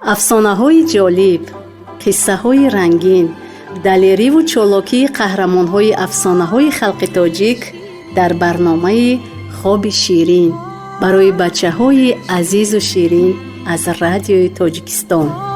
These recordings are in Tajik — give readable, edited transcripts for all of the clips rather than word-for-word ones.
افسانه‌های جالب، قصه‌های رنگین، دلیری و چالاکی قهرمان‌های افسانه‌های خلق تاجیک در برنامه خواب شیرین برای بچه‌های عزیز و شیرین از رادیوی تاجیکستان.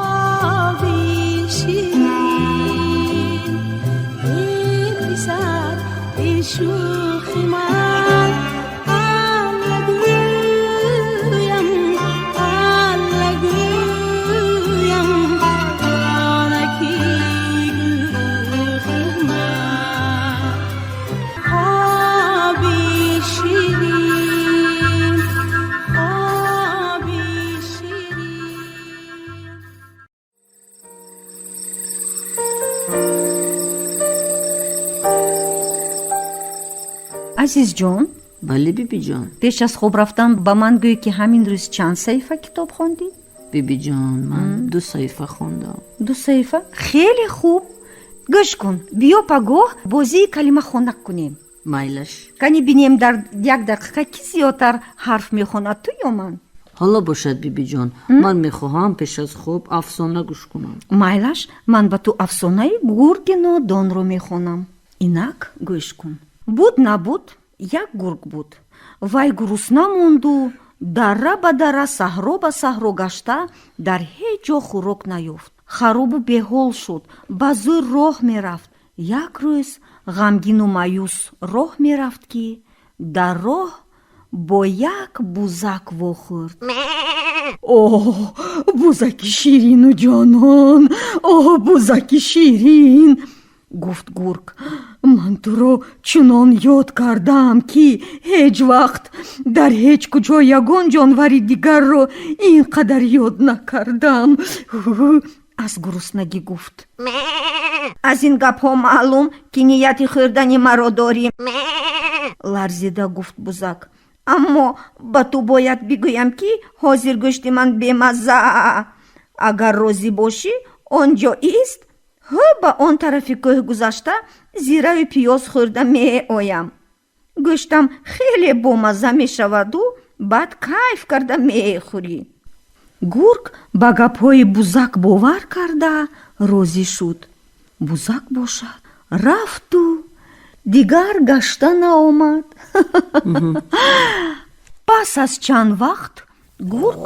عزیز جان، بله بیبی جان. پیش از خواب رفتن با من گوی که همین روز چند صفحه کتاب خوندی؟ بیبی جان من 2 صفحه خوندم. 2 صفحه؟ خیلی خوب. گوش کن، بیا پگاه بازی کلمه خونک کنیم. مایلش. کنی بینیم در 1 دقیقه کی زیادتر حرف میخوند، تو یا من؟ حالا باشد بیبی جان. من میخواهم پیش از خواب افسانه گوش کنم. مایلش، من با تو افسانه گرگ نادان رو میخونم. اینک گوش کن. بود نبود یک گرگ بود. وای گرسنه موند و دره به دره صحرا به صحرا گشته در هیچ جا خوراک نیافت. خراب و بیحال شد، به زور راه میرفت. یک روز غمگین و مایوس راه میرفت که در راه با یک بوزک واخورد. اوه بوزک شیرین و جانان، اوه بوزک شیرین، گفت گرگ. من تو رو چنان یاد کردم که هیچ وقت در هیچ کجا یگان جانوری دیگر رو اینقدر یاد نکردم. از گرسنگی گفت. از این گپ ها معلوم که نیت خوردن مرا داری. لرزیده گفت بوزک. اما با تو باید بگویم که حاضر گوشت من بیمزه. اگر راضی باشی آنجا ایست، با آن طرف کوه گذشته زیره و پیاز خورده می آیم. گوشتم خیلی بامزه می شود و بعد کیف کرده می خوری. گرگ با گپ های بوزک باور کرده راضی شد. بوزک باشد رفت و دیگر گشته نآمد. پس از چند وقت گرگ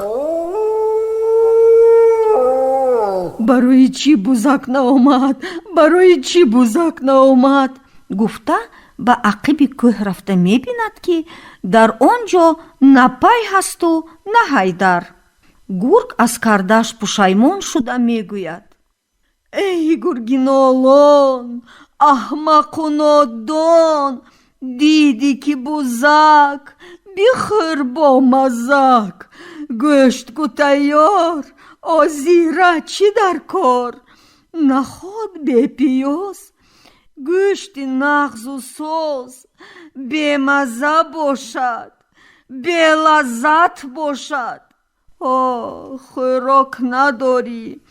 برای چی بوزک نآمد؟ برای چی بوزک نآمد؟ گفته به عقب کوه رفته می بیند که در آنجا نه پی هست و نه حیدر. گرگ از کردش پشیمان شده می گوید. ای گرگی نالان، احمق و نادان، دیدی که بوزک بخور با مزک. گوشت گو تیار، آزیره چی در کار. نخواد بی پیاز، گوشت نغز و ساز. بی مزه باشد، بی لذت باشد. خوراک نداری،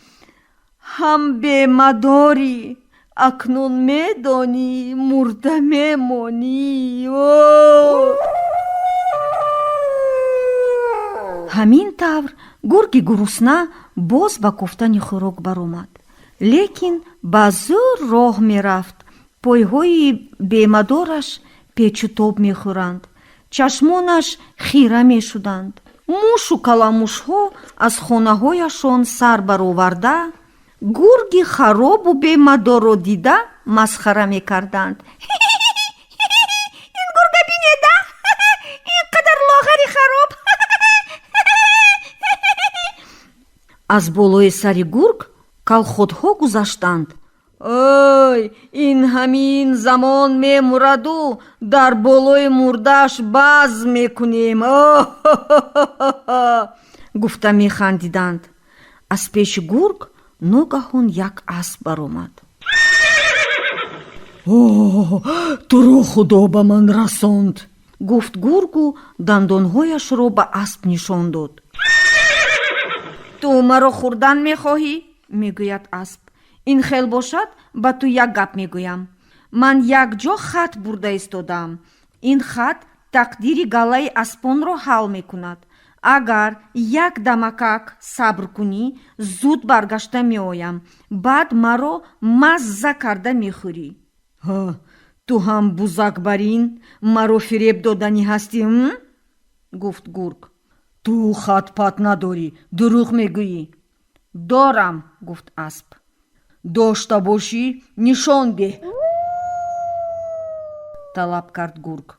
هم بی مداری. اکنون میدانی مرده میمانی. همین طور گرگ گرسنه باز با گفتن خوراک برآمد، لیکن با زور راه میرفت. پایهای بیمدارش پیچ و تاب میخورند، چشمانش خیره میشدند. موش و کلاموش ها از خانه هایشان سر برآورده گرگ خراب و بیمدار را دیده مسخره میکردند. این گرگ بینیده، اینقدر لاغری خراب. از بالای سری گرگ کالخودها گذشتند. ای این همین زمان میمرد و در بالای مردش بزم میکنیم. گفته میخندیدند. از پیش گرگ ناگهان یک اسب برآمد. تو رو خدا به من رساند، گفت گرگ و دندانهایش را به اسب نشان داد. تو مرا خوردن میخواهی؟ میگوید اسب. این خیل باشد با تو یک گپ میگویم. من یک جا خط برده ایستادم. این خط تقدیر گله اسبان را حل میکند. агар як дамакак сабр кунӣ, зуд баргашта меоям, баъд маро мазза карда мехӯрӣ. ту ҳам бузакбарин маро фиреб доданӣ ҳастӣ? гуфт гург. ту хатпат надорӣ, дурӯғ мегӯӣ. дорам, гуфт асп. дошта бошӣ, нишон деҳ, талаб кард гург.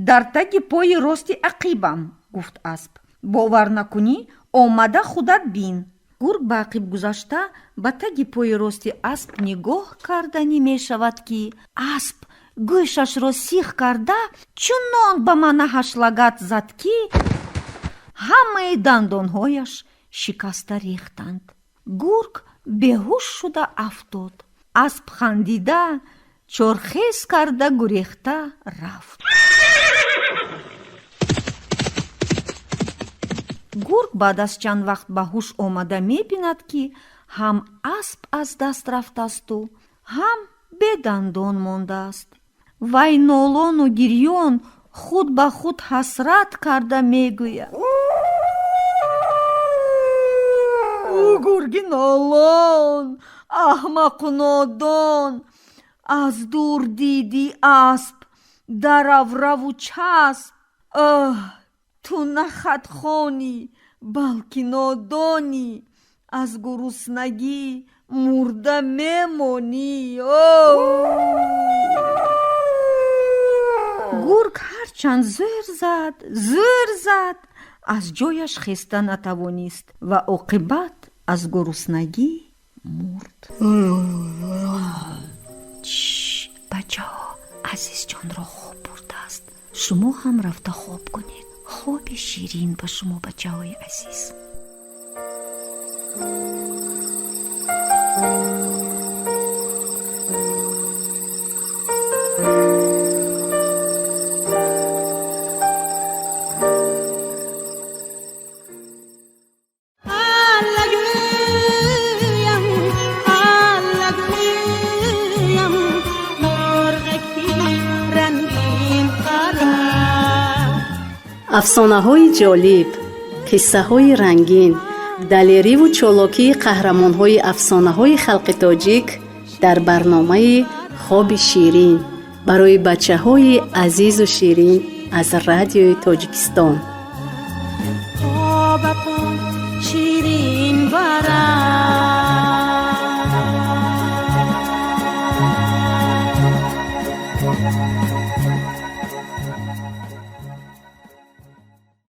дар таги пои рости ақибам, гуфт асп. бовар накунӣ, омада худат бин. гург ба ақиб гузашта ба таги пои рости асп нигоҳ карданӣ мешавад ки асп гӯшашро сих карда чунон ба манаҳаш лагат зад ки ҳамаи дандонҳояш шикаста рехтанд. гург беҳуш шуда афтод. асп хандида чорхез карда гурехта рафт. гург баъд аз чанд вақт ба ҳуш омада мебинад ки ҳам асп аз даст рафтасту ҳам бедандон мондааст. вай нолону гирён худ ба худ ҳасрат карда мегӯяд: гурги нолон, аҳмақу нодон, аз дур диди асп, дар равраву часп. ту на хатхонӣ, балки нодонӣ, аз гуруснагӣ мурда мемонӣ. гург ҳарчанд зӯр зад, аз ҷояш хеста натавонист ва оқибат аз гуруснагӣ мурд. бачаҳо, азизҷонро хоб бурдааст. шумо ҳам рафта хоб кунед. خوبی شیرین با شما بچه‌های عزیز. افسانه‌های جالب، قصه‌های رنگین، دلیری و چالاکی قهرمان‌های افسانه‌های خلق تاجیک در برنامه خواب شیرین برای بچه‌های عزیز و شیرین از رادیوی تاجیکستان. خواب شیرین برام